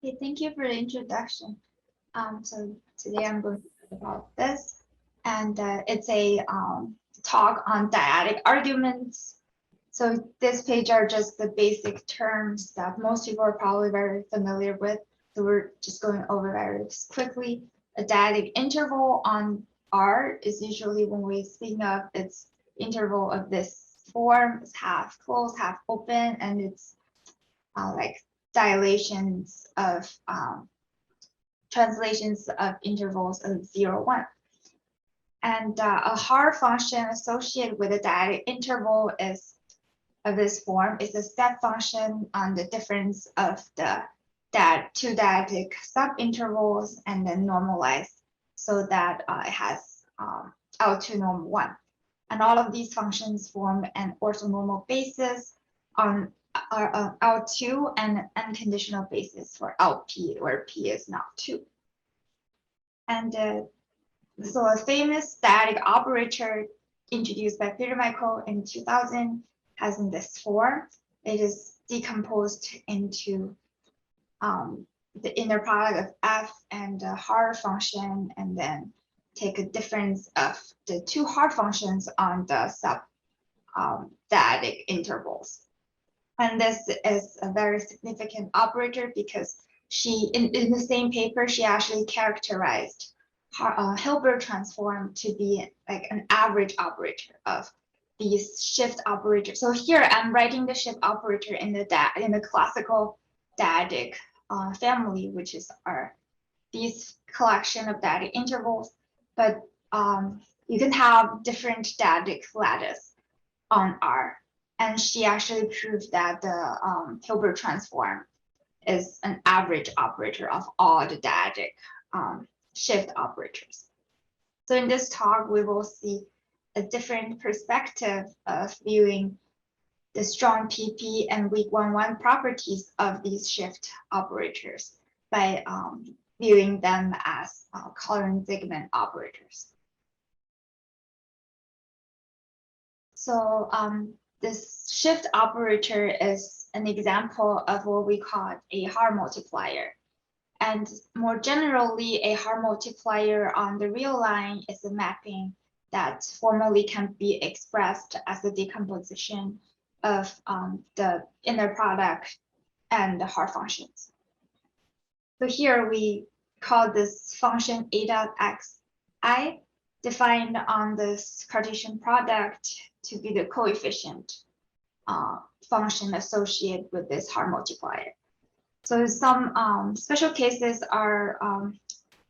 Okay, thank you for the introduction. So today I'm going to talk about this, and it's a talk on dyadic arguments. So this page are just the basic terms that most people are probably very familiar with. So we're just going over very quickly. A dyadic interval on R is usually when we speak of its interval of this form. It's half closed, half open, and it's like dilations of translations of intervals of 0, 1. And a Haar function associated with a dyadic interval is of this form is a step function on the difference of the two dyadic subintervals and then normalized so that it has L2 norm 1. And all of these functions form an orthonormal basis on L2 and unconditional basis for LP, where P is not 2. And so a famous dyadic operator introduced by Peter Michael in 2000 has in this form. It is decomposed into the inner product of f and the Haar function, and then take a difference of the two Haar functions on the sub dyadic intervals. And this is a very significant operator because she, in the same paper, she actually characterized Hilbert transform to be like an average operator of these shift operators. So here I'm writing the shift operator in the classical dyadic family, which is these collection of dyadic intervals. But you can have different dyadic lattice on R. And she actually proved that the Hilbert transform is an average operator of all the dyadic shift operators. So in this talk, we will see a different perspective of viewing the strong PP and weak 1-1 properties of these shift operators by viewing them as Color-Zeigman operators. So this shift operator is an example of what we call a Haar multiplier. And more generally, a Haar multiplier on the real line is a mapping that formally can be expressed as a decomposition of the inner product and the Haar functions. So here we call this function a.xi, defined on this Cartesian product to be the coefficient function associated with this Haar multiplier. So some special cases are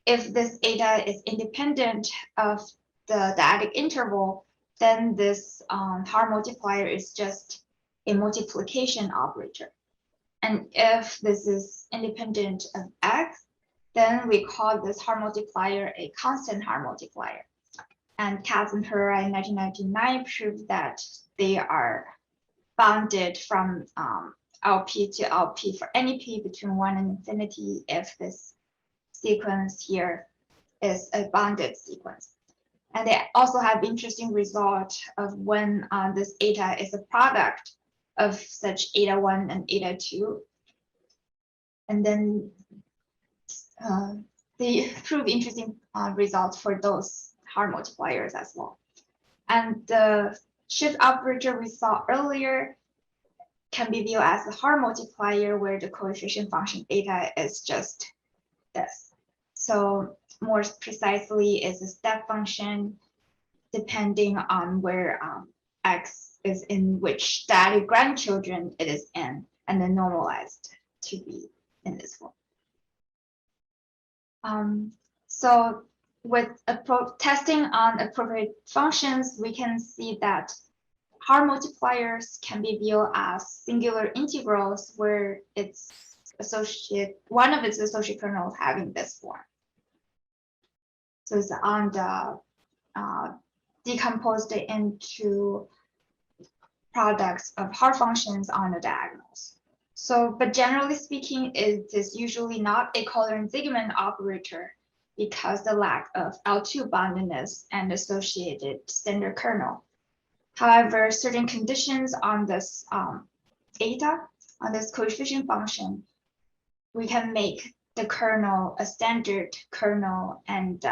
if this eta is independent of the dyadic interval, then this Haar multiplier is just a multiplication operator. And if this is independent of x, then we call this Haar multiplier a constant Haar multiplier. And Katz and Haar in 1999 proved that they are bounded from LP to LP for any p between 1 and infinity if this sequence here is a bounded sequence. And they also have interesting result of when this eta is a product of such eta 1 and eta 2. And then they prove interesting results for those Haar multipliers as well. And the shift operator we saw earlier can be viewed as a Haar multiplier where the coefficient function eta is just this. So more precisely is a step function depending on where x is in which dyadic grandchildren it is in, and then normalized to be in this form. So with testing on appropriate functions, we can see that Haar multipliers can be viewed as singular integrals where it's one of its associate kernels having this form. So it's on the decomposed into products of Haar functions on the diagonals. So, but generally speaking, it is usually not a Color-Zeigman operator because the lack of L2 boundedness and associated standard kernel. However, certain conditions on this eta, on this coefficient function, we can make the kernel a standard kernel and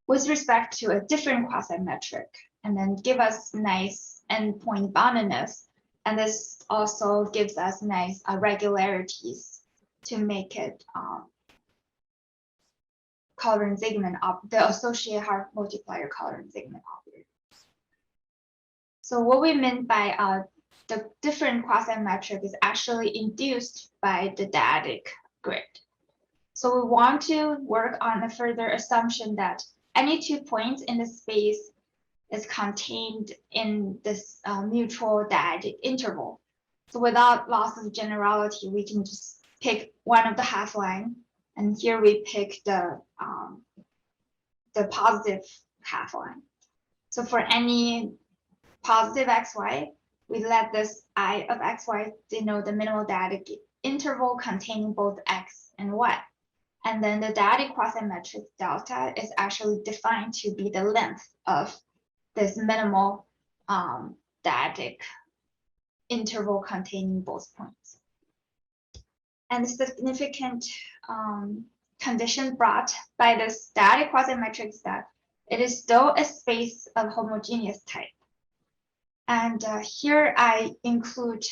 with respect to a different quasi-metric, and then give us nice endpoint boundedness. And this also gives us nice regularities to make it Color-Zeigman the associated Haar multiplier Color-Zeigman operator. So what we meant by the different quasi-metric is actually induced by the dyadic grid. So we want to work on a further assumption that any 2 points in the space is contained in this mutual dyadic interval. So without loss of generality, we can just pick one of the half line, and here we pick the positive half line. So for any positive xy, we let this I of xy denote the minimal dyadic interval containing both x and y. And then the dyadic quasi-metric delta is actually defined to be the length of this minimal dyadic interval containing both points. And the significant condition brought by this dyadic quasi-metric is that it is still a space of homogeneous type. And here I include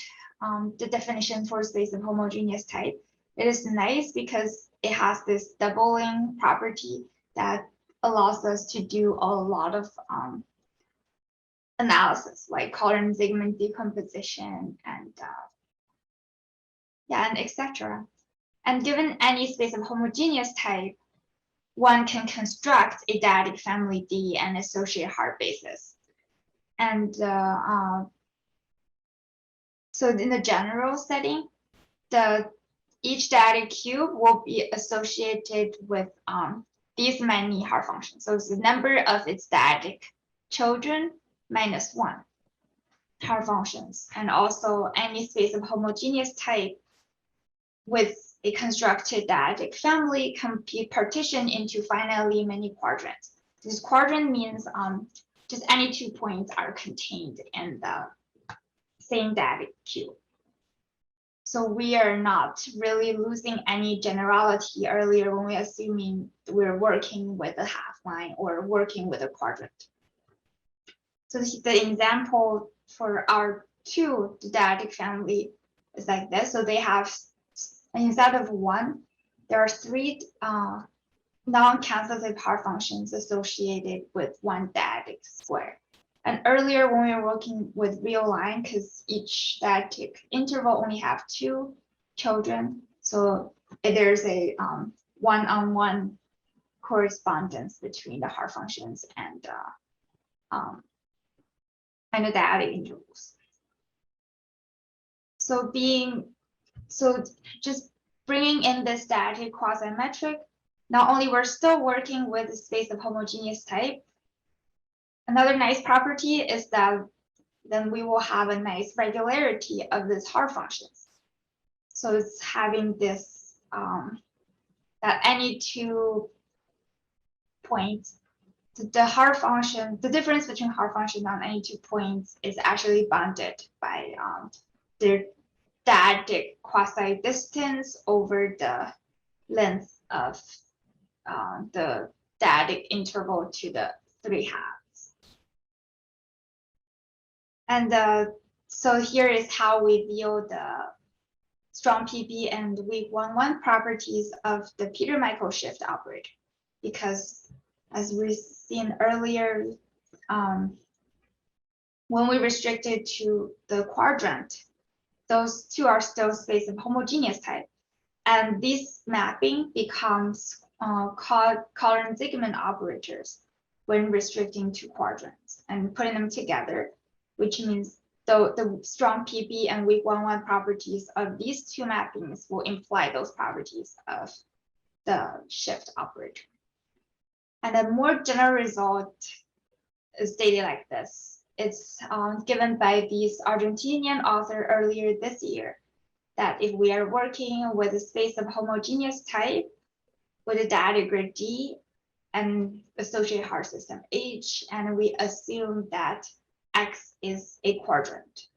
the definition for space of homogeneous type. It is nice because it has this doubling property that allows us to do a lot of analysis, like Color-Zeigman decomposition and and etc. And given any space of homogeneous type, one can construct a dyadic family D and associate Haar basis. And so in the general setting, each dyadic cube will be associated with these many Haar functions. So it's the number of its dyadic children minus 1 Haar functions, and also any space of homogeneous type with a constructed dyadic family can be partitioned into finitely many quadrants. This quadrant means just any 2 points are contained in the same dyadic cube. So we are not really losing any generality earlier when we're assuming we're working with a half line or working with a quadrant. So the example for our 2 dyadic family is like this. So they have, instead of 1, there are 3 non-cancellable Haar functions associated with 1 dyadic square. And earlier when we were working with real line, because each dyadic interval only have 2 children, so there's a one-on-one correspondence between the Haar functions and the dyadic intervals. So just bringing in this dyadic quasi-metric, not only we're still working with the space of homogeneous type. Another nice property is that then we will have a nice regularity of these Haar functions. So it's having this that any 2 points, the Haar function, the difference between Haar function on any 2 points is actually bounded by their dyadic quasi-distance over the length of the dyadic interval to the 3 halves. And so here is how we view the strong PB and weak 1-1 properties of the Peter-Michael shift operator. Because as we've seen earlier, when we restricted to the quadrant, those 2 are still space of homogeneous type. And this mapping becomes Color-Zeigman operators when restricting to quadrants and putting them together, which means the strong PB and weak 1-1 properties of these 2 mappings will imply those properties of the shift operator. And a more general result is stated like this. It's given by this Argentinian author earlier this year, that if we are working with a space of homogeneous type with a dyadic grid D and associated Haar system H, and we assume that X is a quadrant,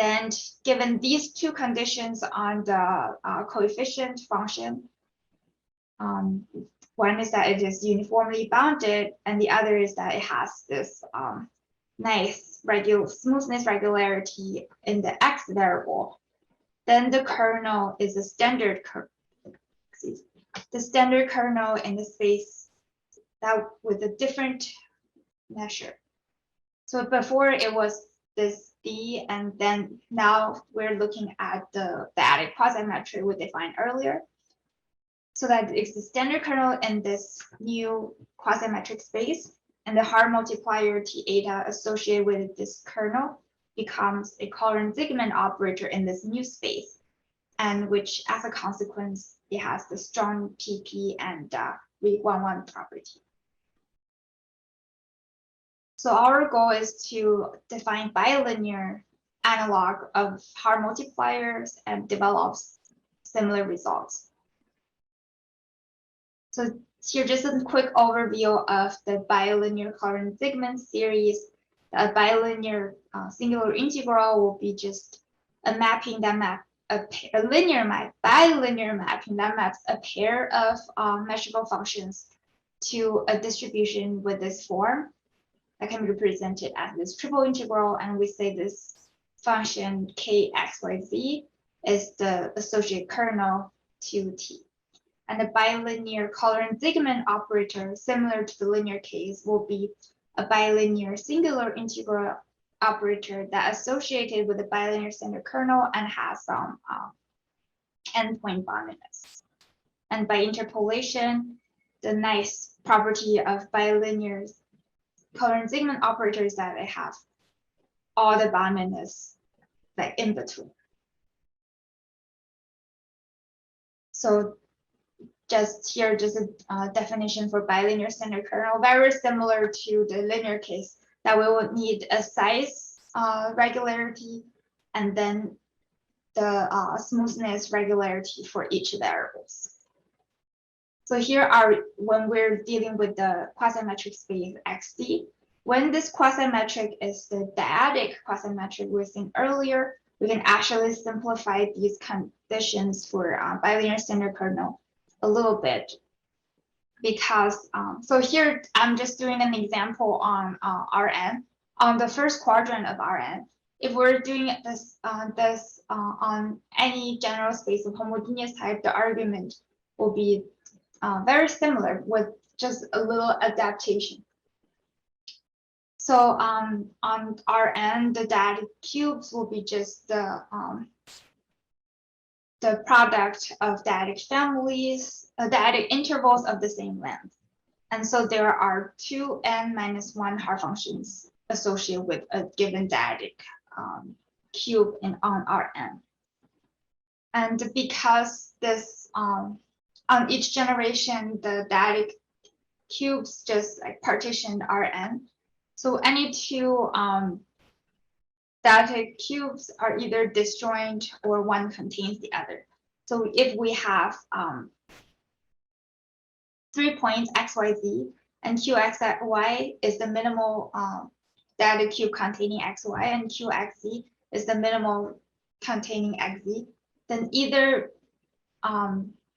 Then given these two conditions on the coefficient function, one is that it is uniformly bounded, and the other is that it has this nice smoothness regularity in the x variable. Then the kernel is a standard kernel in the space that with a different measure. So before it was this D, and then now we're looking at the dyadic quasi-metric we defined earlier. So that it's the standard kernel in this new quasi-metric space, and the Haar multiplier T eta associated with this kernel becomes a Colorant-Zigman operator in this new space, and which, as a consequence, it has the strong PP and weak 1-1 property. So our goal is to define bilinear analog of Haar multipliers and develop similar results. So here, just a quick overview of the bilinear Colorant-Zigman series. A bilinear singular integral will be just a mapping that a linear map, bilinear mapping that maps a pair of measurable functions to a distribution with this form that can be represented as this triple integral, and we say this function k(x,y,z) is the associated kernel to T. And the bilinear Colorant-Zigman operator, similar to the linear case, will be a bilinear singular integral operator that associated with the bilinear standard kernel and has some endpoint boundedness. And by interpolation, the nice property of bilinear Colorant-Zigman operators that they have all the boundedness like in between. So just here, just a definition for bilinear standard kernel, very similar to the linear case, that we would need a size regularity and then the smoothness regularity for each variables. So here are when we're dealing with the quasi-metric space XD. When this quasi-metric is the dyadic quasi-metric we were seeing earlier, we can actually simplify these conditions for bilinear standard kernel a little bit, because so here I'm just doing an example on Rn, on the first quadrant of Rn. If we're doing this on any general space of homogeneous type, the argument will be very similar with just a little adaptation. So on Rn, the dyadic cubes will be just the product of dyadic families, dyadic intervals of the same length. And so there are 2n-1 Haar functions associated with a given dyadic cube on Rn. And because this, on each generation, the dyadic cubes just like partitioned Rn. So any two dyadic cubes are either disjoint or one contains the other. So if we have 3 points x, y, z, and qx, is the minimal dyadic cube containing x, y, and qxz is the minimal containing xz, then either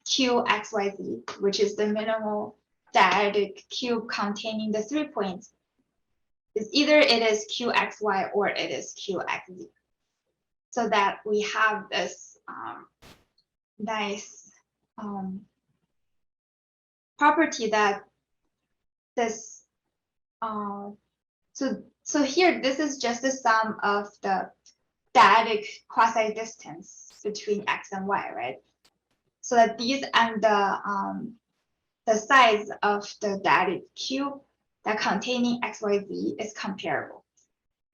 qxyz, which is the minimal dyadic cube containing the 3 points, is either it is qxy or it is qxz. So that we have this nice property that this so here this is just the sum of the dyadic quasi-distance between x and y, right? So that these and the size of the dyadic cube that containing x, y, z is comparable.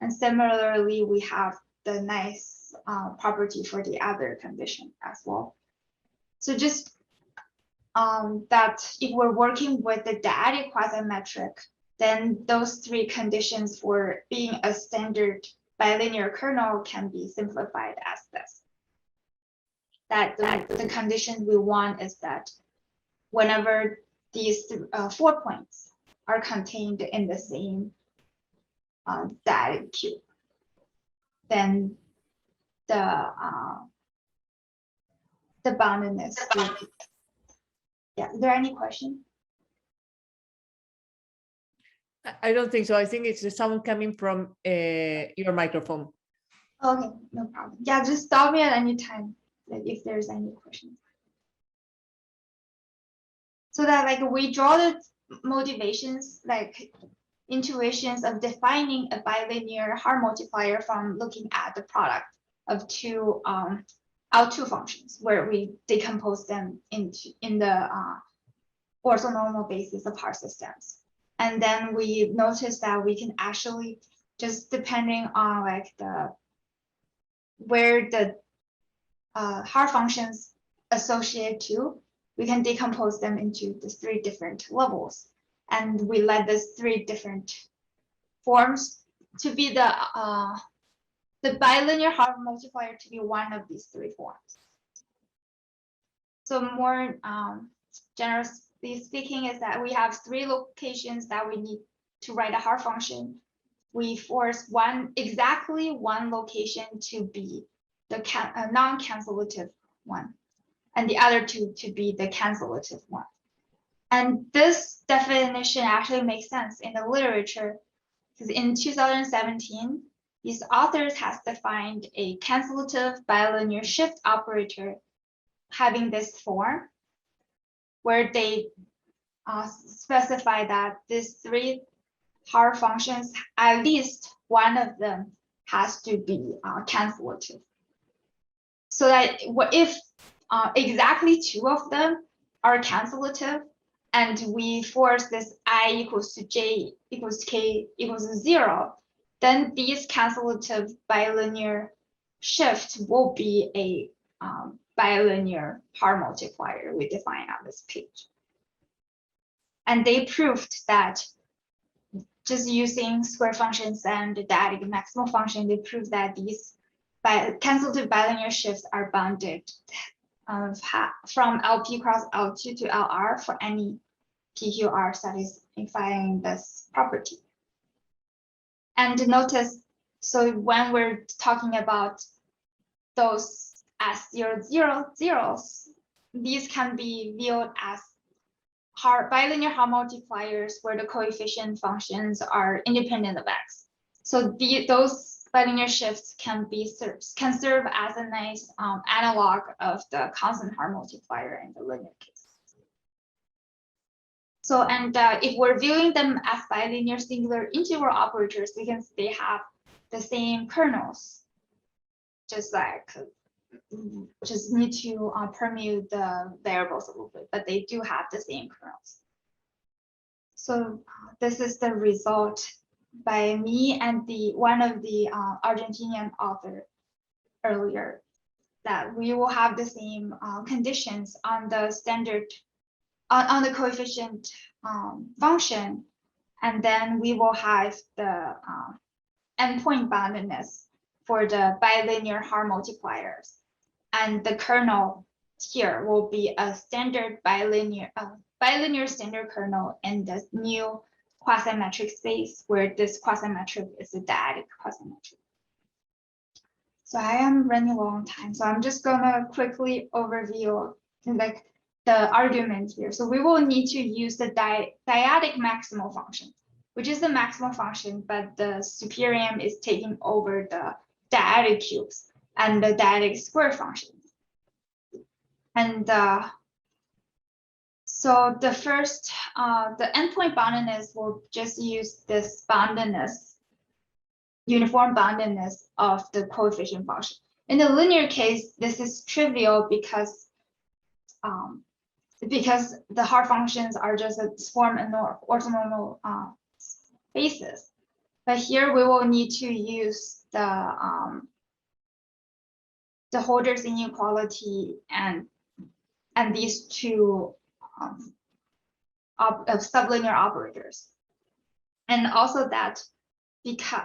And similarly, we have the nice property for the other condition as well. So just that if we're working with the dyadic quasi-metric, then those 3 conditions for being a standard bilinear kernel can be simplified as this. That the condition we want is that whenever these 4 points are contained in the same dyadic cube, then the boundedness. Yeah, is there any question? I don't think so. I think it's the sound coming from your microphone. Okay, no problem. Yeah, just stop me at any time, like if there's any questions. So that like we draw the motivations, like intuitions of defining a bilinear Haar multiplier from looking at the product of two our two functions, where we decompose them in the orthonormal basis of Haar systems. And then we notice that we can actually, just depending on like where the Haar functions associate to, we can decompose them into the 3 different levels. And we let these 3 different forms to be the bilinear Haar multiplier to be one of these 3 forms. So more generously speaking is that we have 3 locations that we need to write a Haar function. We force exactly one location to be the non-cancellative one, and the other 2 to be the cancellative one. And this definition actually makes sense in the literature, because in 2017, these authors has defined a cancellative bilinear shift operator having this form, where they specify that these 3 Haar functions, at least one of them has to be cancellative. So that if exactly 2 of them are cancellative, and we force this I equals to j equals k equals 0, then these cancellative bilinear shift will be a bilinear Haar multiplier we define on this page. And they proved that just using square functions and the dyadic maximal function, they proved that these cancellative bilinear shifts are bounded from LP cross L2 to LR for any PQR satisfying this property. And notice, so when we're talking about those S0, 0, 0s, these can be viewed as bilinear Haar multipliers where the coefficient functions are independent of x. So those bilinear shifts can serve as a nice analog of the constant Haar multiplier in the linear case. So, and if we're viewing them as bilinear singular integral operators, because they have the same kernels, just need to permute the variables a little bit, but they do have the same kernels. So this is the result by me and one of the Argentinian author earlier, that we will have the same conditions on the standard on the coefficient function, and then we will have the endpoint boundedness for the bilinear Haar multipliers, and the kernel here will be a standard bilinear standard kernel in this new quasi-metric space, where this quasi-metric is a dyadic quasi-metric. So I am running a long time, so I'm just gonna quickly overview like the argument here. So we will need to use the dyadic maximal function, which is the maximal function, but the superior is taking over the dyadic cubes and the dyadic square functions. And so the first, the endpoint boundedness will just use this boundedness, uniform boundedness of the coefficient function. In the linear case, this is trivial because the Haar functions are just a form an orthonormal basis. But here we will need to use the Holder's inequality and these 2 sublinear operators. And also that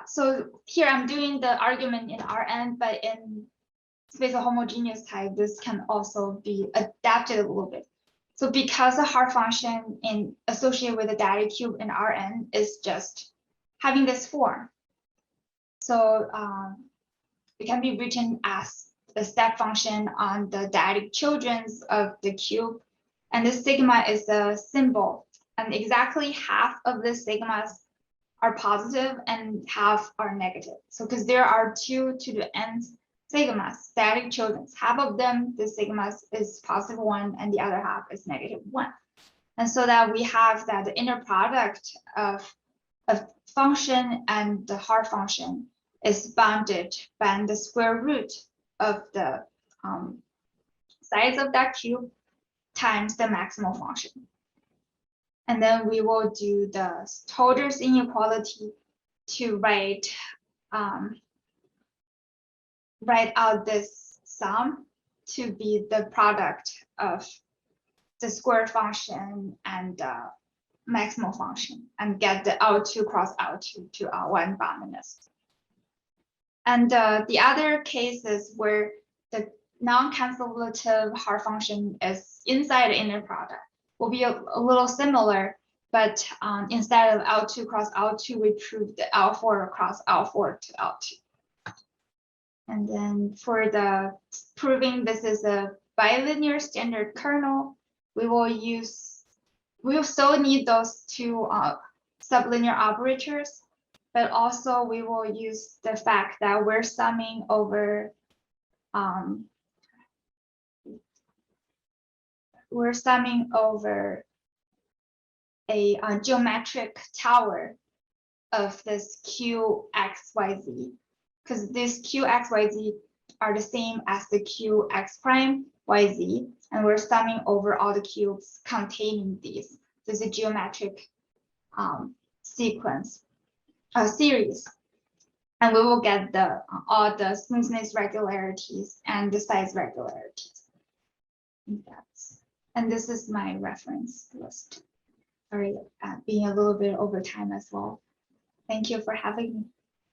so here I'm doing the argument in Rn, but in space of homogeneous type, this can also be adapted a little bit. So because the Haar function associated with the dyadic cube in Rn is just having this form. So it can be written as the step function on the diagonal children's of the cube. And the sigma is a symbol. And exactly half of the sigmas are positive and half are negative. So because there are 2 to the n sigmas, static children's, half of them, the sigmas is positive 1 and the other half is negative 1. And so that we have that the inner product of function and the Haar function is bounded by the square root of the size of that cube times the maximal function. And then we will do the Holder's inequality to write out this sum to be the product of the square function and maximal function and get the L2 cross L2 to one boundedness. And the other cases where the non-cancelative Haar function is inside the inner product will be a little similar, but instead of L2 cross L2, we prove the L4 cross L4 to L2. And then for the proving this is a bilinear standard kernel, we will still need those 2 sublinear operators, but also we will use the fact that we're summing over a geometric tower of this QXYZ, because this QXYZ are the same as the QX prime YZ, and we're summing over all the cubes containing these. This is a geometric series, and we will get all the smoothness regularities and the size regularities. And this is my reference list. Sorry, being a little bit over time as well. Thank you for having me.